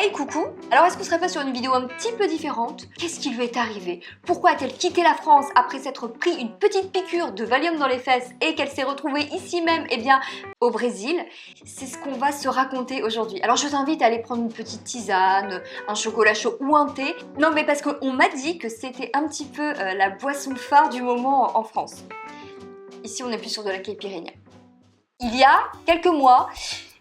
Hey coucou! Alors est-ce qu'on serait pas sur une vidéo un petit peu différente? Qu'est-ce qui lui est arrivé? Pourquoi a-t-elle quitté la France après s'être pris une petite piqûre de Valium dans les fesses et qu'elle s'est retrouvée ici même, eh bien au Brésil? C'est ce qu'on va se raconter aujourd'hui. Alors je vous invite à aller prendre une petite tisane, un chocolat chaud ou un thé. Non mais parce qu'on m'a dit que c'était un petit peu la boisson phare du moment en France. Ici on est plus sur de la caipirinha. Il y a quelques mois,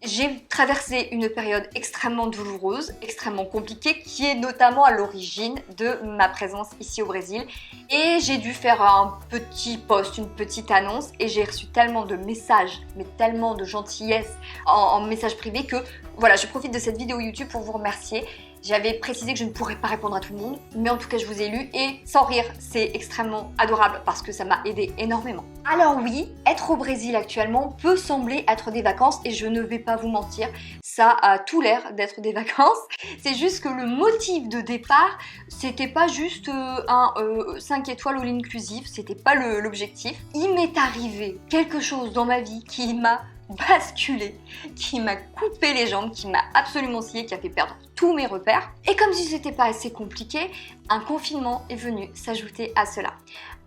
j'ai traversé une période extrêmement douloureuse, extrêmement compliquée, qui est notamment à l'origine de ma présence ici au Brésil. Et j'ai dû faire un petit post, une petite annonce, et j'ai reçu tellement de messages, mais tellement de gentillesse en message privé que voilà, je profite de cette vidéo YouTube pour vous remercier. J'avais précisé que je ne pourrais pas répondre à tout le monde, mais en tout cas je vous ai lu et sans rire, c'est extrêmement adorable parce que ça m'a aidé énormément. Alors oui, être au Brésil actuellement peut sembler être des vacances et je ne vais pas vous mentir, ça a tout l'air d'être des vacances. C'est juste que le motif de départ, c'était pas juste un 5 étoiles all inclusive, c'était pas l'objectif. Il m'est arrivé quelque chose dans ma vie qui m'a basculé, qui m'a coupé les jambes, qui m'a absolument scié, qui a fait perdre tous mes repères. Et comme si c'était pas assez compliqué, un confinement est venu s'ajouter à cela.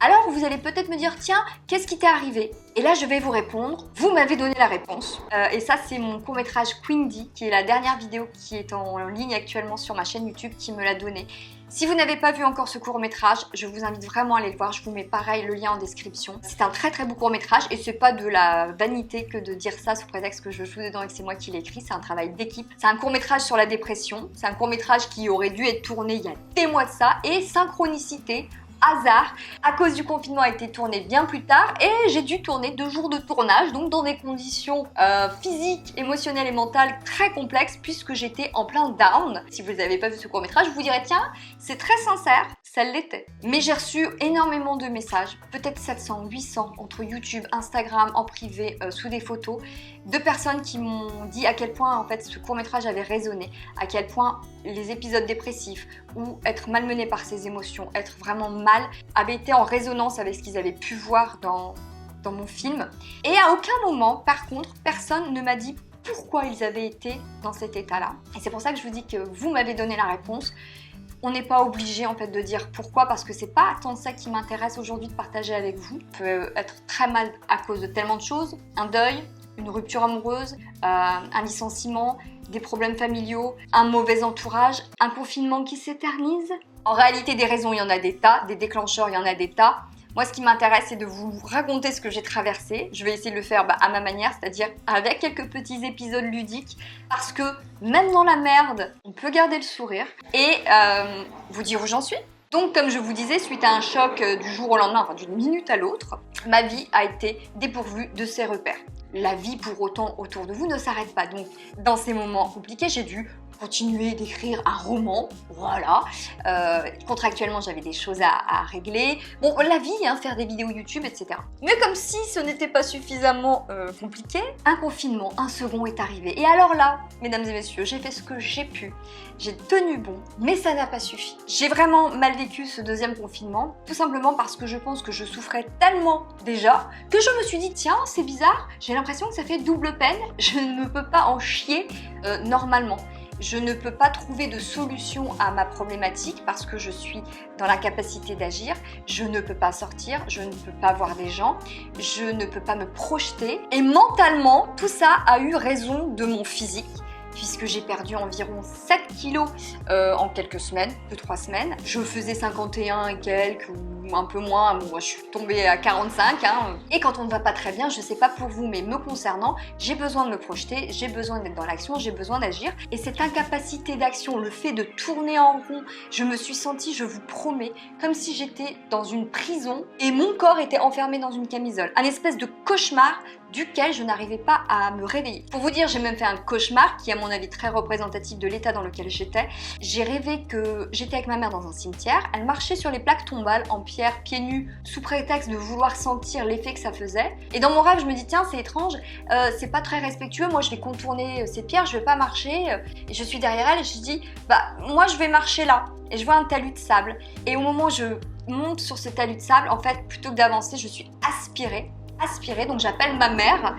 Alors vous allez peut-être me dire, tiens, qu'est-ce qui t'est arrivé? Et là je vais vous répondre, vous m'avez donné la réponse. Et ça c'est mon court-métrage Queendie, qui est la dernière vidéo qui est en ligne actuellement sur ma chaîne YouTube, qui me l'a donné. Si vous n'avez pas vu encore ce court-métrage, je vous invite vraiment à aller le voir, je vous mets pareil le lien en description. C'est un très beau court-métrage et c'est pas de la vanité que de dire ça sous prétexte que je joue dedans et que c'est moi qui l'ai écrit, c'est un travail d'équipe. C'est un court-métrage sur la dépression, c'est un court-métrage qui aurait dû être tourné il y a des mois de ça et synchronicité, hasard, à cause du confinement a été tourné bien plus tard et j'ai dû tourner 2 jours de tournage, donc dans des conditions physiques, émotionnelles et mentales très complexes puisque j'étais en plein down. Si vous n'avez pas vu ce court-métrage, je vous dirais tiens, c'est très sincère, ça l'était. Mais j'ai reçu énormément de messages, peut-être 700, 800 entre YouTube, Instagram, en privé, sous des photos, de personnes qui m'ont dit à quel point en fait ce court-métrage avait résonné, à quel point les épisodes dépressifs ou être malmené par ses émotions, être vraiment mal, avaient été en résonance avec ce qu'ils avaient pu voir dans mon film. Et à aucun moment, par contre, personne ne m'a dit pourquoi ils avaient été dans cet état-là. Et c'est pour ça que je vous dis que vous m'avez donné la réponse. On n'est pas obligé en fait de dire pourquoi parce que c'est pas tant ça qui m'intéresse aujourd'hui de partager avec vous. On peut être très mal à cause de tellement de choses, un deuil, une rupture amoureuse, un licenciement, des problèmes familiaux, un mauvais entourage, un confinement qui s'éternise. En réalité, des raisons, il y en a des tas, des déclencheurs, il y en a des tas. Moi, ce qui m'intéresse, c'est de vous raconter ce que j'ai traversé. Je vais essayer de le faire à ma manière, c'est-à-dire avec quelques petits épisodes ludiques. Parce que même dans la merde, on peut garder le sourire et vous dire où j'en suis. Donc, comme je vous disais, suite à un choc du jour au lendemain, enfin d'une minute à l'autre, ma vie a été dépourvue de ses repères. La vie, pour autant, autour de vous ne s'arrête pas. Donc, dans ces moments compliqués, j'ai dû continuer d'écrire un roman, voilà. Contractuellement, j'avais des choses à régler. Bon, la vie, hein, faire des vidéos YouTube, etc. Mais comme si ce n'était pas suffisamment compliqué, un confinement, un second est arrivé. Et alors là, mesdames et messieurs, j'ai fait ce que j'ai pu. J'ai tenu bon, mais ça n'a pas suffi. J'ai vraiment mal vécu ce deuxième confinement, tout simplement parce que je pense que je souffrais tellement déjà que je me suis dit, tiens, c'est bizarre, j'ai l'impression que ça fait double peine, je ne peux pas en chier normalement. Je ne peux pas trouver de solution à ma problématique parce que je suis dans l'incapacité d'agir. Je ne peux pas sortir, je ne peux pas voir des gens, je ne peux pas me projeter. Et mentalement, tout ça a eu raison de mon physique puisque j'ai perdu environ 7 kilos en quelques semaines, 2-3 semaines. Je faisais 51 et quelques ou un peu moins, moi je suis tombée à 45. Hein. Et quand on ne va pas très bien, je sais pas pour vous, mais me concernant, j'ai besoin de me projeter, j'ai besoin d'être dans l'action, j'ai besoin d'agir. Et cette incapacité d'action, le fait de tourner en rond, je me suis sentie, je vous promets, comme si j'étais dans une prison et mon corps était enfermé dans une camisole. Un espèce de cauchemar duquel je n'arrivais pas à me réveiller. Pour vous dire, j'ai même fait un cauchemar qui est à mon avis très représentatif de l'état dans lequel j'étais. J'ai rêvé que j'étais avec ma mère dans un cimetière, elle marchait sur les plaques tombales en pierre, pieds nus, sous prétexte de vouloir sentir l'effet que ça faisait. Et dans mon rêve, je me dis, tiens, c'est étrange, c'est pas très respectueux, moi je vais contourner ces pierres, je vais pas marcher. Et je suis derrière elle et je dis, bah moi je vais marcher là. Et je vois un talus de sable. Et au moment où je monte sur ce talus de sable, en fait, plutôt que d'avancer, je suis aspirée, donc j'appelle ma mère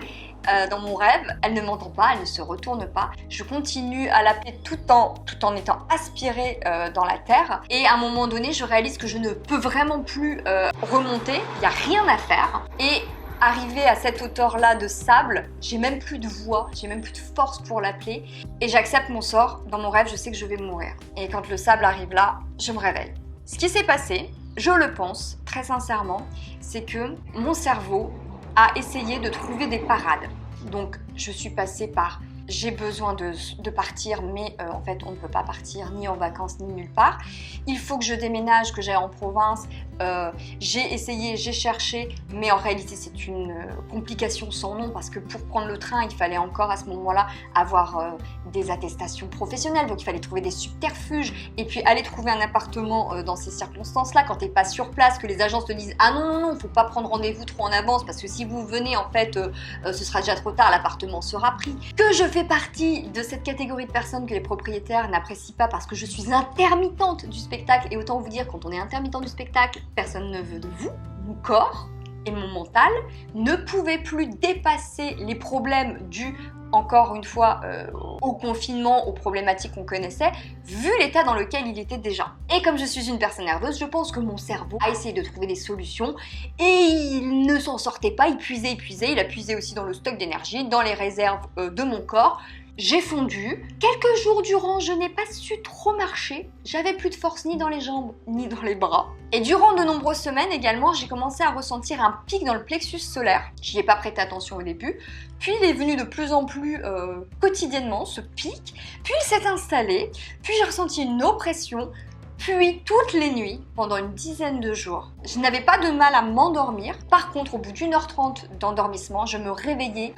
dans mon rêve, elle ne m'entend pas, elle ne se retourne pas. Je continue à l'appeler tout en étant aspirée dans la terre. Et à un moment donné, je réalise que je ne peux vraiment plus remonter. Il n'y a rien à faire. Et arrivé à cette hauteur-là de sable, j'ai même plus de voix, j'ai même plus de force pour l'appeler. Et j'accepte mon sort. Dans mon rêve, je sais que je vais mourir. Et quand le sable arrive là, je me réveille. Ce qui s'est passé, je le pense très sincèrement, c'est que mon cerveau a essayé de trouver des parades. Donc je suis passée par j'ai besoin de partir, mais en fait on ne peut pas partir ni en vacances ni nulle part. Il faut que je déménage, que j'aille en province. J'ai essayé, j'ai cherché, mais en réalité c'est une complication sans nom parce que pour prendre le train, il fallait encore à ce moment-là avoir des attestations professionnelles, donc il fallait trouver des subterfuges et puis aller trouver un appartement dans ces circonstances-là quand t'es pas sur place, que les agences te disent ah non, faut pas prendre rendez-vous trop en avance parce que si vous venez en fait, ce sera déjà trop tard, l'appartement sera pris. Que je fais partie de cette catégorie de personnes que les propriétaires n'apprécient pas parce que je suis intermittente du spectacle et autant vous dire quand on est intermittent du spectacle, personne ne veut de vous, mon corps et mon mental ne pouvaient plus dépasser les problèmes dus encore une fois au confinement, aux problématiques qu'on connaissait, vu l'état dans lequel il était déjà. Et comme je suis une personne nerveuse, je pense que mon cerveau a essayé de trouver des solutions et il ne s'en sortait pas, il puisait, il a puisé aussi dans le stock d'énergie, dans les réserves de mon corps. J'ai fondu. Quelques jours durant, je n'ai pas su trop marcher. J'avais plus de force ni dans les jambes, ni dans les bras. Et durant de nombreuses semaines également, j'ai commencé à ressentir un pic dans le plexus solaire. J'y ai pas prêté attention au début. Puis il est venu de plus en plus quotidiennement, ce pic. Puis il s'est installé. Puis j'ai ressenti une oppression. Puis toutes les nuits, pendant une dizaine de jours, je n'avais pas de mal à m'endormir. Par contre, au bout d'1h30 d'endormissement, je me réveillais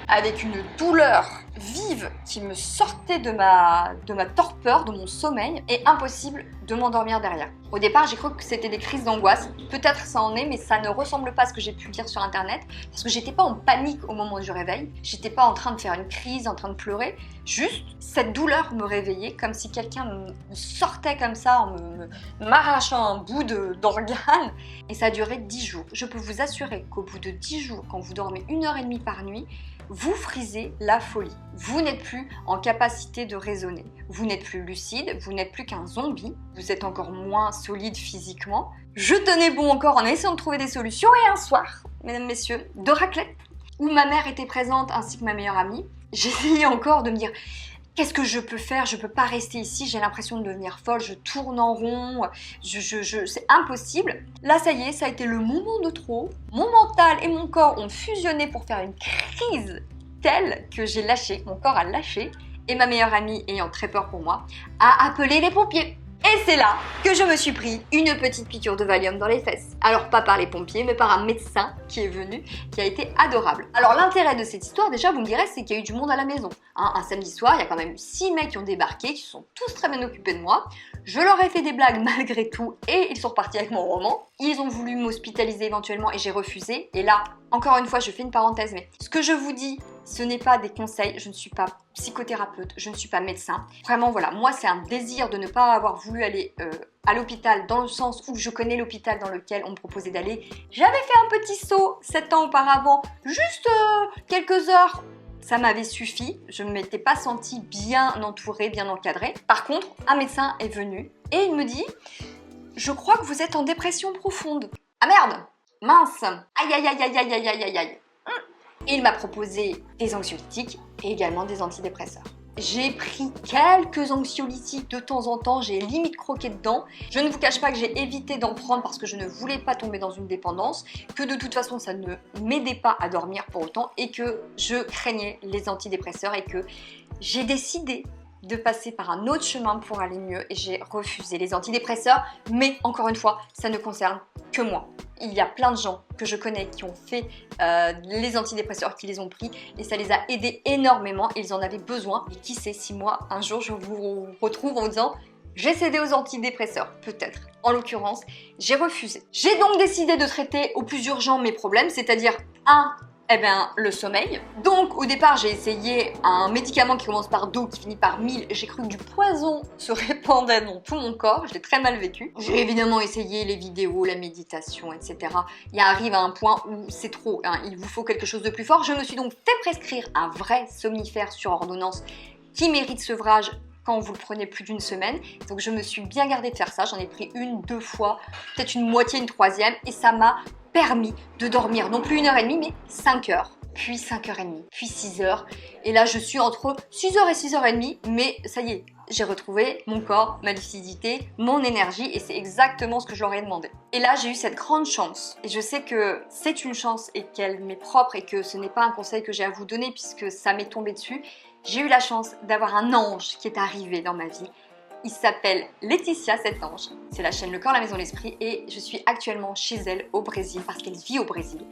avec une douleur vive qui me sortait de ma torpeur, de mon sommeil, et impossible de m'endormir derrière. Au départ, j'ai cru que c'était des crises d'angoisse. Peut-être ça en est, mais ça ne ressemble pas à ce que j'ai pu lire sur internet, parce que j'étais pas en panique au moment du réveil, j'étais pas en train de faire une crise, en train de pleurer, juste cette douleur me réveillait, comme si quelqu'un me sortait comme ça, en m'arrachant un bout d'organe, et ça a duré 10 jours. Je peux vous assurer qu'au bout de 10 jours, quand vous dormez 1h30 par nuit, vous frisez la folie. Vous n'êtes plus en capacité de raisonner. Vous n'êtes plus lucide, vous n'êtes plus qu'un zombie, vous êtes encore moins solide physiquement. Je tenais bon encore en essayant de trouver des solutions et un soir, mesdames, messieurs, de raclette, où ma mère était présente ainsi que ma meilleure amie, j'essayais encore de me dire qu'est-ce que je peux faire? Je peux pas rester ici, j'ai l'impression de devenir folle, je tourne en rond, c'est impossible. Là, ça y est, ça a été le moment de trop. Mon mental et mon corps ont fusionné pour faire une crise telle que j'ai lâché, mon corps a lâché, et ma meilleure amie, ayant très peur pour moi, a appelé les pompiers. Et c'est là que je me suis pris une petite piqûre de Valium dans les fesses. Alors pas par les pompiers, mais par un médecin qui est venu, qui a été adorable. Alors l'intérêt de cette histoire, déjà vous me direz, c'est qu'il y a eu du monde à la maison. Un samedi soir, il y a quand même eu 6 mecs qui ont débarqué, qui se sont tous très bien occupés de moi. Je leur ai fait des blagues malgré tout et ils sont repartis avec mon roman. Ils ont voulu m'hospitaliser éventuellement et j'ai refusé. Et là, encore une fois, je fais une parenthèse, mais ce que je vous dis, ce n'est pas des conseils, je ne suis pas psychothérapeute, je ne suis pas médecin. Vraiment, voilà, moi c'est un désir de ne pas avoir voulu aller à l'hôpital dans le sens où je connais l'hôpital dans lequel on me proposait d'aller. J'avais fait un petit saut 7 ans auparavant, juste quelques heures. Ça m'avait suffi, je ne m'étais pas sentie bien entourée, bien encadrée. Par contre, un médecin est venu et il me dit « Je crois que vous êtes en dépression profonde. » Ah merde! Mince! Aïe aïe aïe aïe aïe aïe aïe aïe aïe. Et il m'a proposé des anxiolytiques et également des antidépresseurs. J'ai pris quelques anxiolytiques de temps en temps, j'ai limite croqué dedans. Je ne vous cache pas que j'ai évité d'en prendre parce que je ne voulais pas tomber dans une dépendance, que de toute façon ça ne m'aidait pas à dormir pour autant et que je craignais les antidépresseurs et que j'ai décidé de passer par un autre chemin pour aller mieux et j'ai refusé les antidépresseurs, mais encore une fois, ça ne concerne que moi. Il y a plein de gens que je connais qui ont fait les antidépresseurs, qui les ont pris et ça les a aidés énormément et ils en avaient besoin. Et qui sait si moi, un jour, je vous retrouve en vous disant j'ai cédé aux antidépresseurs, peut-être. En l'occurrence, j'ai refusé. J'ai donc décidé de traiter au plus urgent mes problèmes, c'est-à-dire 1. Eh bien, le sommeil. Donc, au départ, j'ai essayé un médicament qui commence par Do, qui finit par 1000. J'ai cru que du poison se répandait dans tout mon corps. Je l'ai très mal vécu. J'ai évidemment essayé les vidéos, la méditation, etc. Il arrive à un point où c'est trop, hein. Il vous faut quelque chose de plus fort. Je me suis donc fait prescrire un vrai somnifère sur ordonnance qui mérite sevrage quand vous le prenez plus d'une semaine. Donc, je me suis bien gardée de faire ça. J'en ai pris une, 2 fois, peut-être une moitié, une troisième. Et ça m'a permis de dormir non plus 1h30 mais 5 heures, puis 5h30, puis 6 heures. Et là je suis entre 6h et 6h30, mais ça y est, j'ai retrouvé mon corps, ma lucidité, mon énergie et c'est exactement ce que je leur ai demandé. Et là j'ai eu cette grande chance et je sais que c'est une chance et qu'elle m'est propre et que ce n'est pas un conseil que j'ai à vous donner puisque ça m'est tombé dessus. J'ai eu la chance d'avoir un ange qui est arrivé dans ma vie. Il s'appelle Laetitia, cet ange. C'est la chaîne Le Corps, la Maison, l'Esprit et je suis actuellement chez elle au Brésil parce qu'elle vit au Brésil.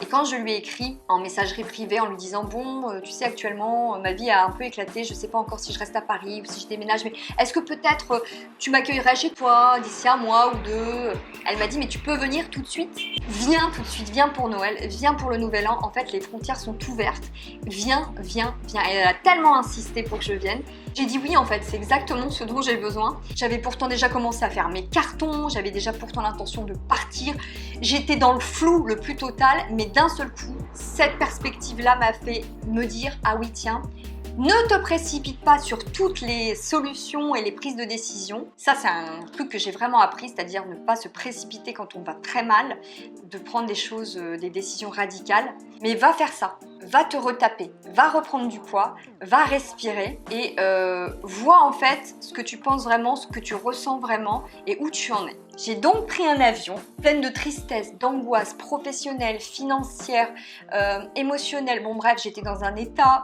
Et quand je lui ai écrit en messagerie privée en lui disant « Bon, tu sais actuellement, ma vie a un peu éclaté, je sais pas encore si je reste à Paris ou si je déménage, mais est-ce que peut-être tu m'accueillerais chez toi d'ici un mois ou deux ?» Elle m'a dit « Mais tu peux venir tout de suite. Viens tout de suite, viens pour Noël, viens pour le Nouvel An. En fait, les frontières sont ouvertes. Viens, viens, viens. » Et elle a tellement insisté pour que je vienne. J'ai dit oui en fait, c'est exactement ce dont j'ai besoin. J'avais pourtant déjà commencé à faire mes cartons, j'avais déjà pourtant l'intention de partir. J'étais dans le flou le plus total, mais d'un seul coup, cette perspective-là m'a fait me dire « Ah oui tiens, ne te précipite pas sur toutes les solutions et les prises de décision. » Ça, c'est un truc que j'ai vraiment appris, c'est-à-dire ne pas se précipiter quand on va très mal, de prendre des choses, des décisions radicales. Mais va faire ça, va te retaper, va reprendre du poids, va respirer et vois en fait ce que tu penses vraiment, ce que tu ressens vraiment et où tu en es. J'ai donc pris un avion pleine de tristesse, d'angoisse professionnelle, financière, émotionnelle. Bon bref, j'étais dans un état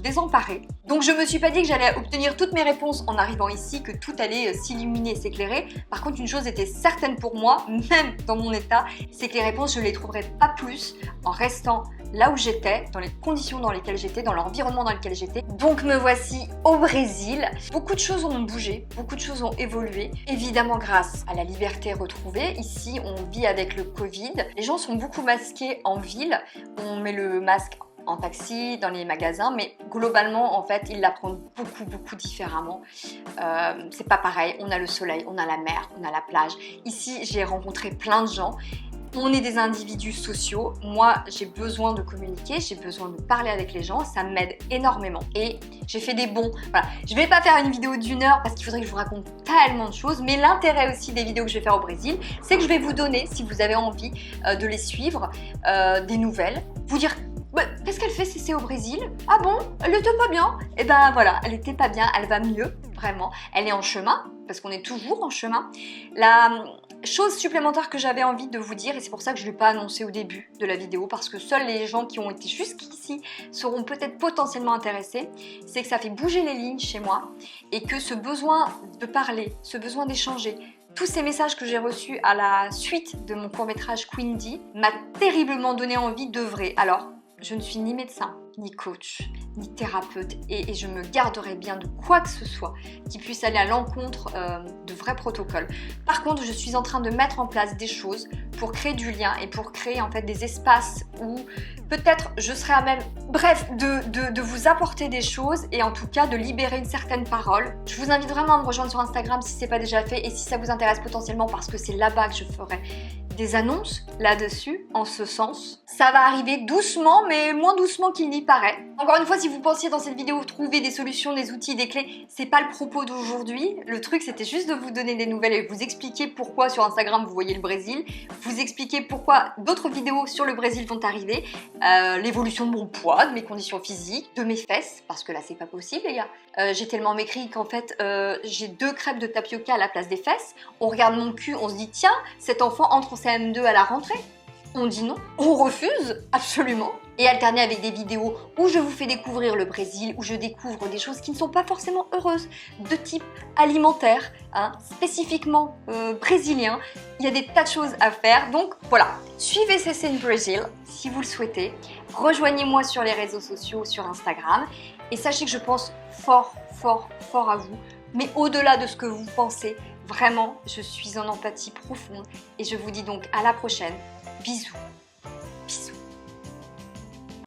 désemparé. Donc je me suis pas dit que j'allais obtenir toutes mes réponses en arrivant ici, que tout allait s'illuminer, s'éclairer. Par contre, une chose était certaine pour moi, même dans mon état, c'est que les réponses, je les trouverais pas plus en restant là où j'étais, dans les conditions dans lesquelles j'étais, dans l'environnement dans lequel j'étais. Donc me voici au Brésil. Beaucoup de choses ont bougé, beaucoup de choses ont évolué. Évidemment grâce à la liberté retrouvée. Ici, on vit avec le Covid. Les gens sont beaucoup masqués en ville. On met le masque en taxi, dans les magasins, mais globalement, en fait, ils l'apprennent beaucoup différemment. C'est pas pareil. On a le soleil, on a la mer, on a la plage. Ici, j'ai rencontré plein de gens. On est des individus sociaux. Moi, j'ai besoin de communiquer, j'ai besoin de parler avec les gens. Ça m'aide énormément. Et j'ai fait des bons. Voilà. Je vais pas faire une vidéo d'1 heure parce qu'il faudrait que je vous raconte tellement de choses. Mais l'intérêt aussi des vidéos que je vais faire au Brésil, c'est que je vais vous donner, si vous avez envie de les suivre, des nouvelles. Vous dire, ouais, qu'est-ce qu'elle fait c'est au Brésil? Ah bon? Elle était pas bien? Et ben voilà, elle était pas bien, elle va mieux, vraiment. Elle est en chemin, parce qu'on est toujours en chemin. La chose supplémentaire que j'avais envie de vous dire, et c'est pour ça que je ne l'ai pas annoncé au début de la vidéo, parce que seuls les gens qui ont été jusqu'ici seront peut-être potentiellement intéressés, c'est que ça fait bouger les lignes chez moi, et que ce besoin de parler, ce besoin d'échanger, tous ces messages que j'ai reçus à la suite de mon court-métrage Queendie m'a terriblement donné envie d'œuvrer. Alors, je ne suis ni médecin, ni coach, ni thérapeute et je me garderai bien de quoi que ce soit qui puisse aller à l'encontre de vrais protocoles. Par contre, je suis en train de mettre en place des choses pour créer du lien et pour créer en fait des espaces où peut-être je serai à même, bref, de vous apporter des choses et en tout cas de libérer une certaine parole. Je vous invite vraiment à me rejoindre sur Instagram si ce n'est pas déjà fait et si ça vous intéresse potentiellement parce que c'est là-bas que je ferai des annonces là-dessus, en ce sens. Ça va arriver doucement, mais moins doucement qu'il n'y paraît. Encore une fois, si vous pensiez dans cette vidéo trouver des solutions, des outils, des clés, c'est pas le propos d'aujourd'hui. Le truc, c'était juste de vous donner des nouvelles et vous expliquer pourquoi sur Instagram vous voyez le Brésil, vous expliquer pourquoi d'autres vidéos sur le Brésil vont arriver, l'évolution de mon poids, de mes conditions physiques, de mes fesses, parce que là, c'est pas possible, les gars. J'ai tellement maigri qu'en fait, j'ai 2 crêpes de tapioca à la place des fesses. On regarde mon cul, on se dit, tiens, cet enfant entre en CM2 à la rentrée. On dit non, on refuse, absolument. Et alterner avec des vidéos où je vous fais découvrir le Brésil, où je découvre des choses qui ne sont pas forcément heureuses, de type alimentaire, hein, spécifiquement brésilien. Il y a des tas de choses à faire, donc voilà. Suivez CC in Brazil si vous le souhaitez. Rejoignez-moi sur les réseaux sociaux, sur Instagram. Et sachez que je pense fort à vous. Mais au-delà de ce que vous pensez, vraiment, je suis en empathie profonde. Et je vous dis donc à la prochaine. Bisous. Bisous.